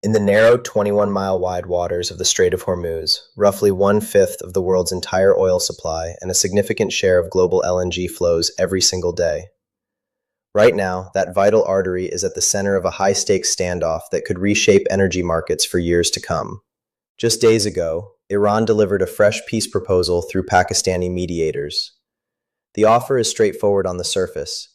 In the narrow 21-mile-wide waters of the Strait of Hormuz, roughly one-fifth of the world's entire oil supply and a significant share of global LNG flows every single day. Right now, that vital artery is at the center of a high-stakes standoff that could reshape energy markets for years to come. Just days ago, Iran delivered a fresh peace proposal through Pakistani mediators. The offer is straightforward on the surface: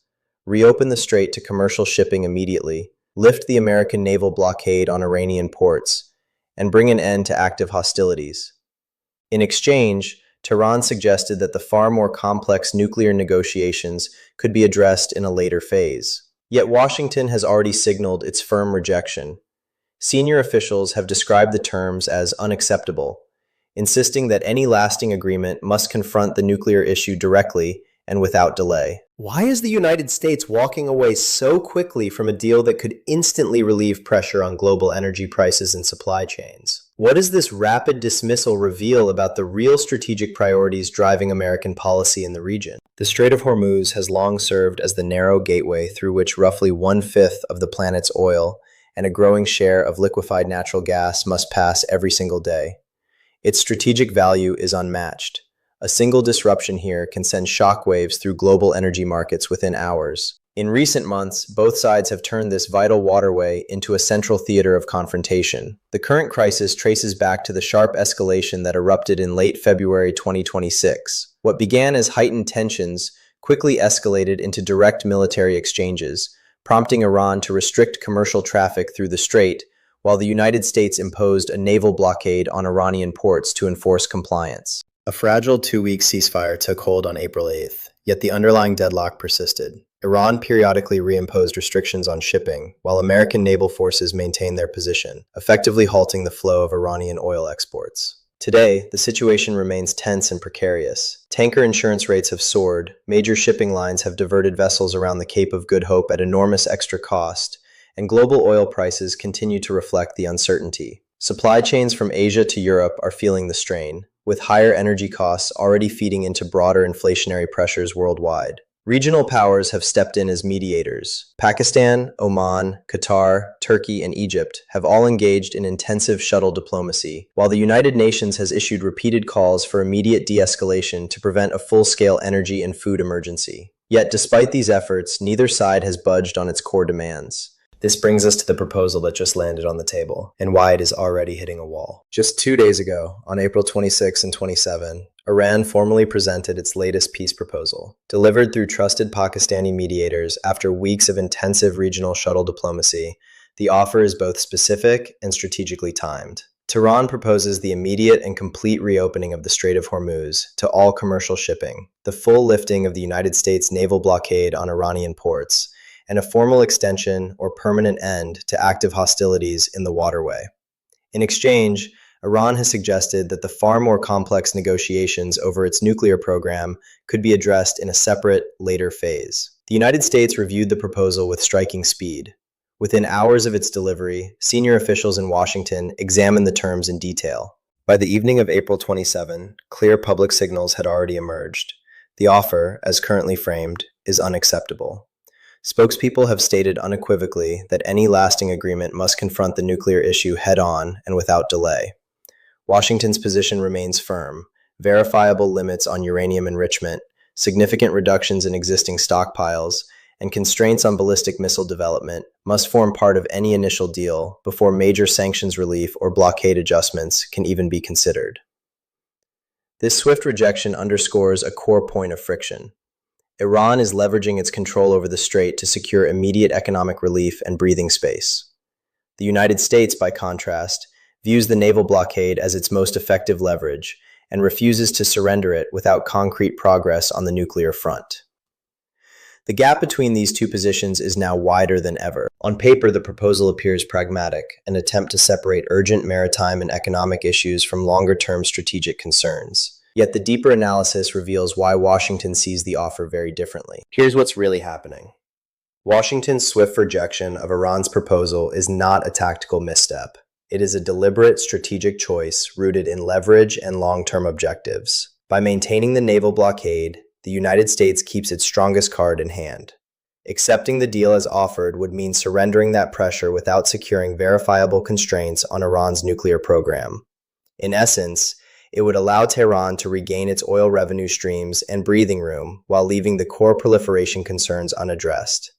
reopen the strait to commercial shipping immediately, lift the American naval blockade on Iranian ports, and bring an end to active hostilities. In exchange, Tehran suggested that the far more complex nuclear negotiations could be addressed in a later phase. Yet Washington has already signaled its firm rejection. Senior officials have described the terms as unacceptable, insisting that any lasting agreement must confront the nuclear issue directly and without delay. Why is the United States walking away so quickly from a deal that could instantly relieve pressure on global energy prices and supply chains? What does this rapid dismissal reveal about the real strategic priorities driving American policy in the region? The Strait of Hormuz has long served as the narrow gateway through which roughly one-fifth of the planet's oil and a growing share of liquefied natural gas must pass every single day. Its strategic value is unmatched. A single disruption here can send shockwaves through global energy markets within hours. In recent months, both sides have turned this vital waterway into a central theater of confrontation. The current crisis traces back to the sharp escalation that erupted in late February 2026. What began as heightened tensions quickly escalated into direct military exchanges, prompting Iran to restrict commercial traffic through the strait, while the United States imposed a naval blockade on Iranian ports to enforce compliance. A fragile two-week ceasefire took hold on April 8th, yet the underlying deadlock persisted. Iran periodically reimposed restrictions on shipping, while American naval forces maintained their position, effectively halting the flow of Iranian oil exports. Today, the situation remains tense and precarious. Tanker insurance rates have soared, major shipping lines have diverted vessels around the Cape of Good Hope at enormous extra cost, and global oil prices continue to reflect the uncertainty. Supply chains from Asia to Europe are feeling the strain, with higher energy costs already feeding into broader inflationary pressures worldwide. Regional powers have stepped in as mediators. Pakistan, Oman, Qatar, Turkey, and Egypt have all engaged in intensive shuttle diplomacy, while the United Nations has issued repeated calls for immediate de-escalation to prevent a full-scale energy and food emergency. Yet, despite these efforts, neither side has budged on its core demands. This brings us to the proposal that just landed on the table, and why it is already hitting a wall. Just 2 days ago, on April 26 and 27, Iran formally presented its latest peace proposal. Delivered through trusted Pakistani mediators after weeks of intensive regional shuttle diplomacy, the offer is both specific and strategically timed. Tehran proposes the immediate and complete reopening of the Strait of Hormuz to all commercial shipping, the full lifting of the United States naval blockade on Iranian ports, and a formal extension or permanent end to active hostilities in the waterway. In exchange, Iran has suggested that the far more complex negotiations over its nuclear program could be addressed in a separate, later phase. The United States reviewed the proposal with striking speed. Within hours of its delivery, senior officials in Washington examined the terms in detail. By the evening of April 27, clear public signals had already emerged. The offer, as currently framed, is unacceptable. Spokespeople have stated unequivocally that any lasting agreement must confront the nuclear issue head-on and without delay. Washington's position remains firm. Verifiable limits on uranium enrichment, significant reductions in existing stockpiles, and constraints on ballistic missile development must form part of any initial deal before major sanctions relief or blockade adjustments can even be considered. This swift rejection underscores a core point of friction. Iran is leveraging its control over the strait to secure immediate economic relief and breathing space. The United States, by contrast, views the naval blockade as its most effective leverage and refuses to surrender it without concrete progress on the nuclear front. The gap between these two positions is now wider than ever. On paper, the proposal appears pragmatic, an attempt to separate urgent maritime and economic issues from longer-term strategic concerns. Yet the deeper analysis reveals why Washington sees the offer very differently. Here's what's really happening. Washington's swift rejection of Iran's proposal is not a tactical misstep. It is a deliberate strategic choice rooted in leverage and long-term objectives. By maintaining the naval blockade, the United States keeps its strongest card in hand. Accepting the deal as offered would mean surrendering that pressure without securing verifiable constraints on Iran's nuclear program. In essence, it would allow Tehran to regain its oil revenue streams and breathing room while leaving the core proliferation concerns unaddressed.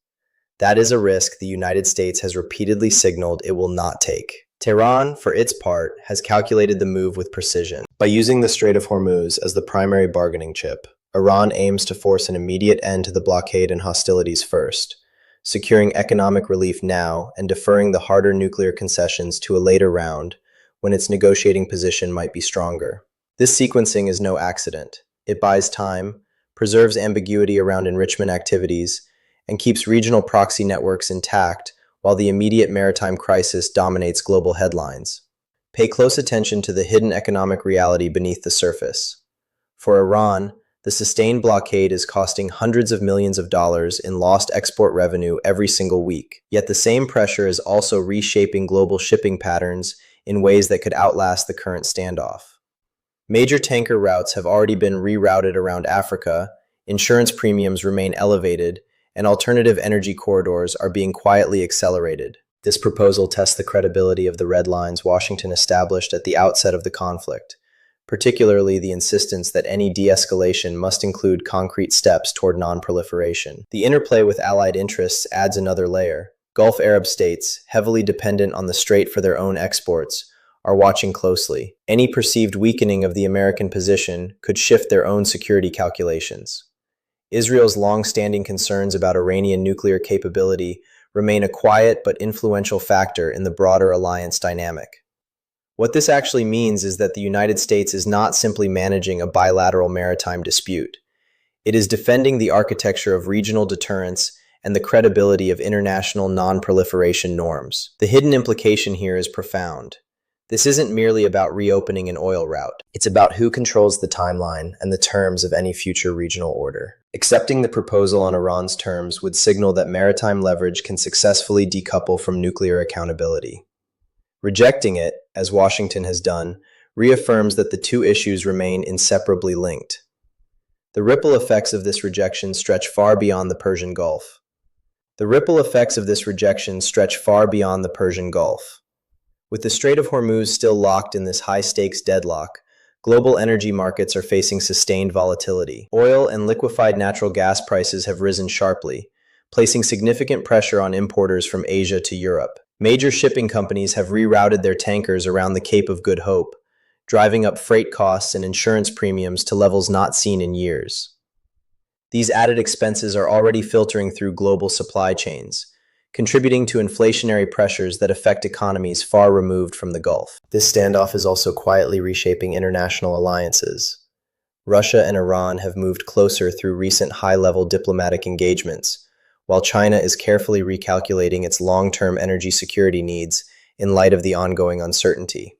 That is a risk the United States has repeatedly signaled it will not take. Tehran, for its part, has calculated the move with precision. By using the Strait of Hormuz as the primary bargaining chip, Iran aims to force an immediate end to the blockade and hostilities first, securing economic relief now and deferring the harder nuclear concessions to a later round when its negotiating position might be stronger. This sequencing is no accident. It buys time, preserves ambiguity around enrichment activities, and keeps regional proxy networks intact while the immediate maritime crisis dominates global headlines. Pay close attention to the hidden economic reality beneath the surface. For Iran, the sustained blockade is costing hundreds of millions of dollars in lost export revenue every single week. Yet the same pressure is also reshaping global shipping patterns in ways that could outlast the current standoff. Major tanker routes have already been rerouted around Africa, insurance premiums remain elevated, and alternative energy corridors are being quietly accelerated. This proposal tests the credibility of the red lines Washington established at the outset of the conflict, particularly the insistence that any de-escalation must include concrete steps toward non-proliferation. The interplay with allied interests adds another layer. Gulf Arab states, heavily dependent on the strait for their own exports, are watching closely. Any perceived weakening of the American position could shift their own security calculations. Israel's long-standing concerns about Iranian nuclear capability remain a quiet but influential factor in the broader alliance dynamic. What this actually means is that the United States is not simply managing a bilateral maritime dispute. It is defending the architecture of regional deterrence and the credibility of international non-proliferation norms. The hidden implication here is profound. This isn't merely about reopening an oil route. It's about who controls the timeline and the terms of any future regional order. Accepting the proposal on Iran's terms would signal that maritime leverage can successfully decouple from nuclear accountability. Rejecting it, as Washington has done, reaffirms that the two issues remain inseparably linked. The ripple effects of this rejection stretch far beyond the Persian Gulf. With the Strait of Hormuz still locked in this high-stakes deadlock, global energy markets are facing sustained volatility. Oil and liquefied natural gas prices have risen sharply, placing significant pressure on importers from Asia to Europe. Major shipping companies have rerouted their tankers around the Cape of Good Hope, driving up freight costs and insurance premiums to levels not seen in years. These added expenses are already filtering through global supply chains, contributing to inflationary pressures that affect economies far removed from the Gulf. This standoff is also quietly reshaping international alliances. Russia and Iran have moved closer through recent high-level diplomatic engagements, while China is carefully recalculating its long-term energy security needs in light of the ongoing uncertainty.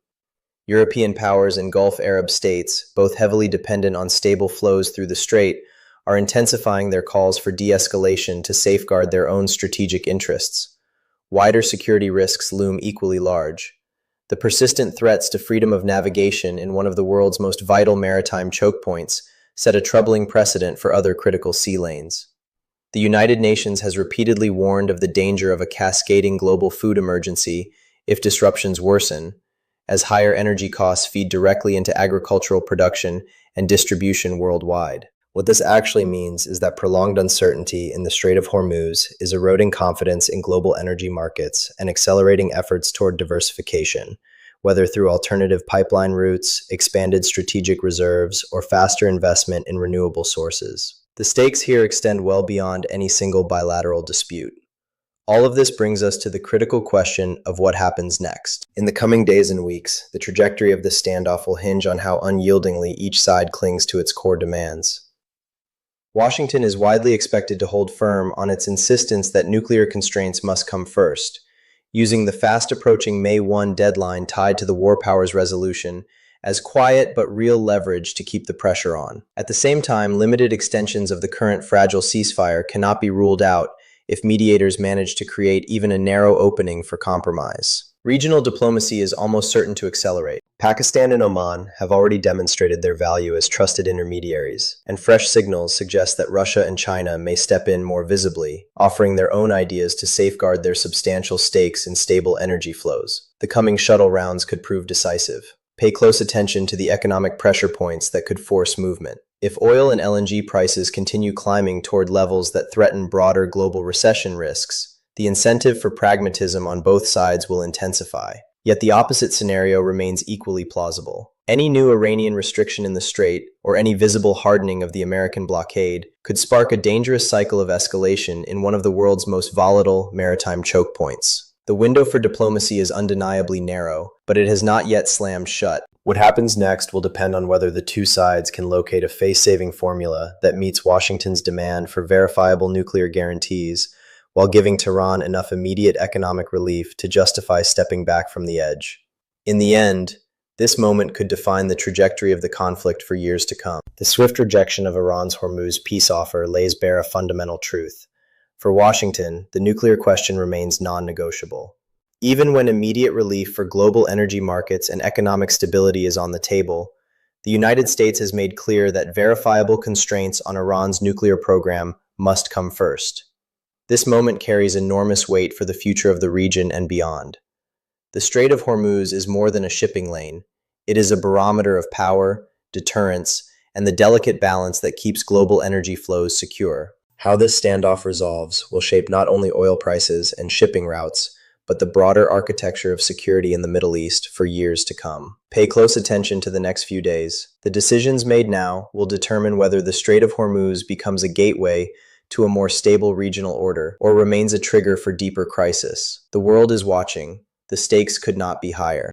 European powers and Gulf Arab states, both heavily dependent on stable flows through the strait, are intensifying their calls for de-escalation to safeguard their own strategic interests. Wider security risks loom equally large. The persistent threats to freedom of navigation in one of the world's most vital maritime choke points set a troubling precedent for other critical sea lanes. The United Nations has repeatedly warned of the danger of a cascading global food emergency if disruptions worsen, as higher energy costs feed directly into agricultural production and distribution worldwide. What this actually means is that prolonged uncertainty in the Strait of Hormuz is eroding confidence in global energy markets and accelerating efforts toward diversification, whether through alternative pipeline routes, expanded strategic reserves, or faster investment in renewable sources. The stakes here extend well beyond any single bilateral dispute. All of this brings us to the critical question of what happens next. In the coming days and weeks, the trajectory of this standoff will hinge on how unyieldingly each side clings to its core demands. Washington is widely expected to hold firm on its insistence that nuclear constraints must come first, using the fast-approaching May 1 deadline tied to the war powers resolution as quiet but real leverage to keep the pressure on. At the same time, limited extensions of the current fragile ceasefire cannot be ruled out if mediators manage to create even a narrow opening for compromise. Regional diplomacy is almost certain to accelerate. Pakistan and Oman have already demonstrated their value as trusted intermediaries, and fresh signals suggest that Russia and China may step in more visibly, offering their own ideas to safeguard their substantial stakes in stable energy flows. The coming shuttle rounds could prove decisive. Pay close attention to the economic pressure points that could force movement. If oil and LNG prices continue climbing toward levels that threaten broader global recession risks, the incentive for pragmatism on both sides will intensify. Yet the opposite scenario remains equally plausible. Any new Iranian restriction in the Strait, or any visible hardening of the American blockade, could spark a dangerous cycle of escalation in one of the world's most volatile maritime choke points. The window for diplomacy is undeniably narrow, but it has not yet slammed shut. What happens next will depend on whether the two sides can locate a face-saving formula that meets Washington's demand for verifiable nuclear guarantees, while giving Tehran enough immediate economic relief to justify stepping back from the edge. In the end, this moment could define the trajectory of the conflict for years to come. The swift rejection of Iran's Hormuz peace offer lays bare a fundamental truth. For Washington, the nuclear question remains non-negotiable. Even when immediate relief for global energy markets and economic stability is on the table, the United States has made clear that verifiable constraints on Iran's nuclear program must come first. This moment carries enormous weight for the future of the region and beyond. The Strait of Hormuz is more than a shipping lane. It is a barometer of power, deterrence, and the delicate balance that keeps global energy flows secure. How this standoff resolves will shape not only oil prices and shipping routes, but the broader architecture of security in the Middle East for years to come. Pay close attention to the next few days. The decisions made now will determine whether the Strait of Hormuz becomes a gateway to a more stable regional order, or remains a trigger for deeper crisis. The world is watching. The stakes could not be higher.